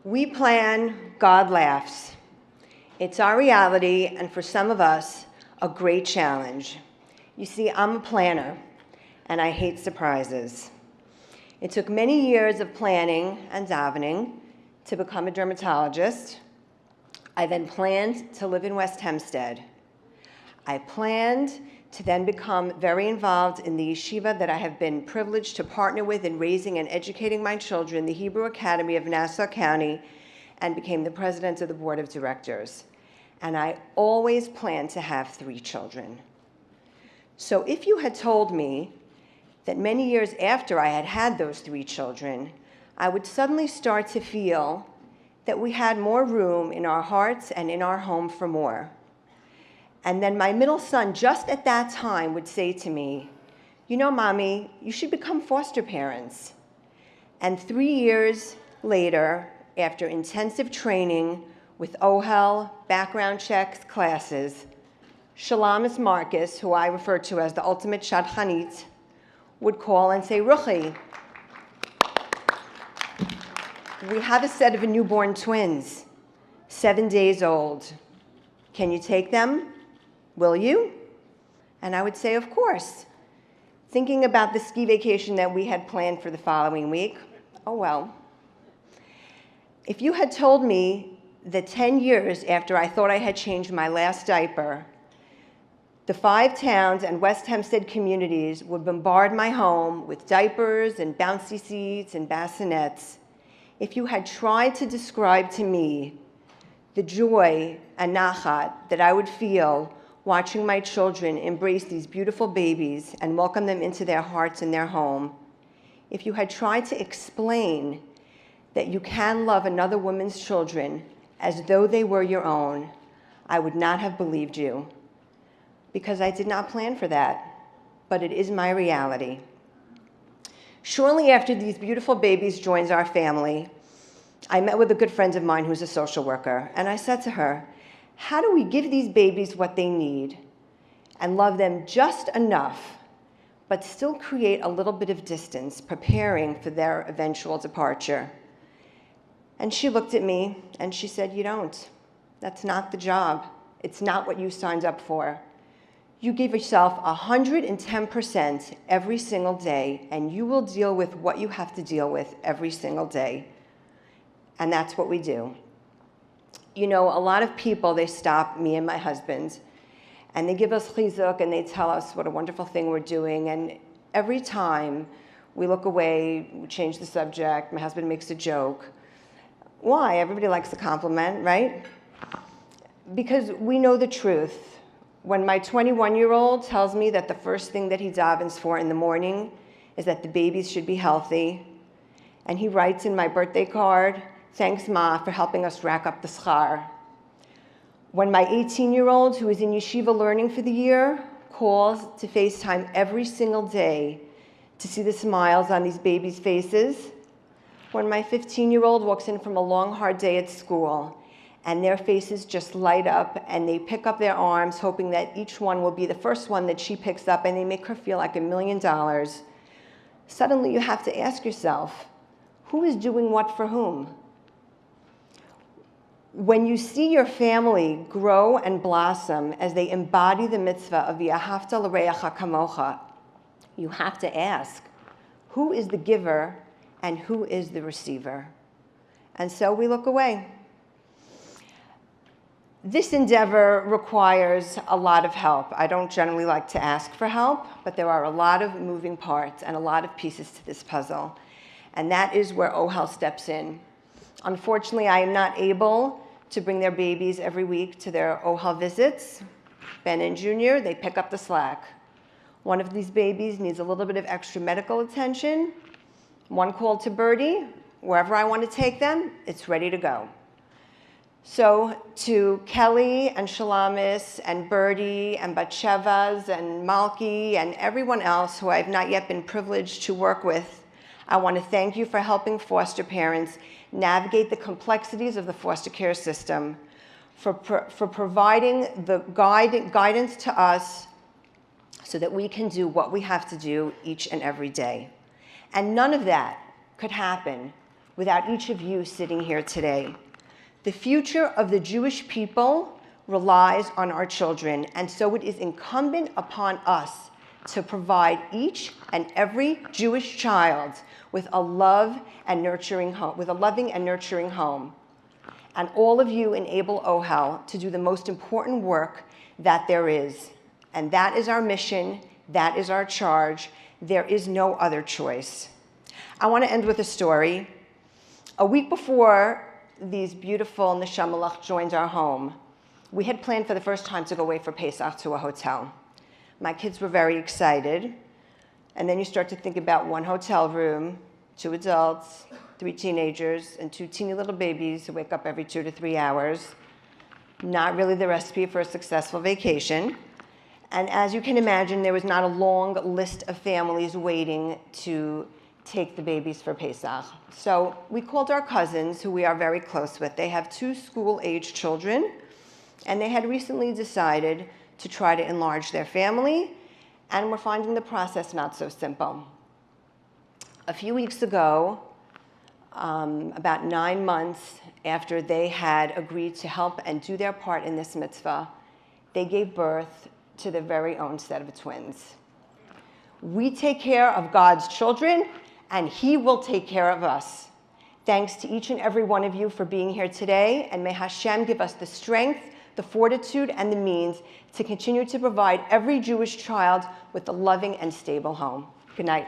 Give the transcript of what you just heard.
We plan, God laughs. It's our reality, and for some of us, a great challenge. You see, I'm a planner, and I hate surprises. It took many years of planning and davening to become a dermatologist. I then planned to live in West Hempstead. I planned to then become very involved in the yeshiva that I have been privileged to partner with in raising and educating my children, the Hebrew Academy of Nassau County, and became the president of the board of directors. And I always planned to have 3 children. So if you had told me that many years after I had had those 3 children, I would suddenly start to feel that we had more room in our hearts and in our home for more. And then my middle son, just at that time, would say to me, you know, Mommy, you should become foster parents. And 3 years later, after intensive training with Ohel, background checks, classes, Shalamis Marcus, who I refer to as the ultimate shadchanit, would call and say, Ruchie, we have a set of newborn twins, 7 days old. Can you take them? Will you? And I would say, of course. Thinking about the ski vacation that we had planned for the following week, oh well. If you had told me that 10 years after I thought I had changed my last diaper, the 5 towns and West Hempstead communities would bombard my home with diapers and bouncy seats and bassinets, if you had tried to describe to me the joy and nachat that I would feel watching my children embrace these beautiful babies and welcome them into their hearts and their home, if you had tried to explain that you can love another woman's children as though they were your own, I would not have believed you. Because I did not plan for that, but it is my reality. Shortly after these beautiful babies joined our family, I met with a good friend of mine who's a social worker, and I said to her, how do we give these babies what they need and love them just enough, but still create a little bit of distance, preparing for their eventual departure? And she looked at me and she said, you don't. That's not the job. It's not what you signed up for. You give yourself 110% every single day, and you will deal with what you have to deal with every single day. And that's what we do. You know, a lot of people, they stop me and my husband, and they give us chizuk, and they tell us what a wonderful thing we're doing. And every time we look away, we change the subject, my husband makes a joke. Why? Everybody likes a compliment, right? Because we know the truth. When my 21-year-old tells me that the first thing that he davens for in the morning is that the babies should be healthy, and he writes in my birthday card, thanks, Ma, for helping us rack up the schar. When my 18-year-old, who is in yeshiva learning for the year, calls to FaceTime every single day to see the smiles on these babies' faces. When my 15-year-old walks in from a long, hard day at school, and their faces just light up, and they pick up their arms, hoping that each one will be the first one that she picks up, and they make her feel like $1 million. Suddenly you have to ask yourself, who is doing what for whom? When you see your family grow and blossom as they embody the mitzvah of V'ahavta l'reacha kamocha, you have to ask, who is the giver and who is the receiver? And so we look away. This endeavor requires a lot of help. I don't generally like to ask for help, but there are a lot of moving parts and a lot of pieces to this puzzle. And that is where Ohel steps in. Unfortunately, I am not able to bring their babies every week to their Ohel visits. Ben and Junior, they pick up the slack. One of these babies needs a little bit of extra medical attention. One call to Birdie, wherever I want to take them, it's ready to go. So to Kelly and Shalamis and Birdie and Batshevas and Malki and everyone else who I've not yet been privileged to work with, I want to thank you for helping foster parents navigate the complexities of the foster care system, for providing the guidance to us so that we can do what we have to do each and every day. And none of that could happen without each of you sitting here today. The future of the Jewish people relies on our children, and so it is incumbent upon us to provide each and every Jewish child with a loving and nurturing home. And all of you enable Ohel to do the most important work that there is. And that is our mission, that is our charge. There is no other choice. I want to end with a story. A week before these beautiful neshamalach joined our home, we had planned for the first time to go away for Pesach to a hotel. My kids were very excited. And then you start to think about one hotel room, 2 adults, 3 teenagers, and 2 teeny little babies who wake up every 2 to 3 hours. Not really the recipe for a successful vacation. And as you can imagine, there was not a long list of families waiting to take the babies for Pesach. So we called our cousins, who we are very close with. They have 2 school-age children, and they had recently decided to try to enlarge their family, and we're finding the process not so simple. A few weeks ago, about 9 months after they had agreed to help and do their part in this mitzvah, they gave birth to their very own set of twins. We take care of God's children, and He will take care of us. Thanks to each and every one of you for being here today, and may Hashem give us the strength, the fortitude, and the means to continue to provide every Jewish child with a loving and stable home. Good night.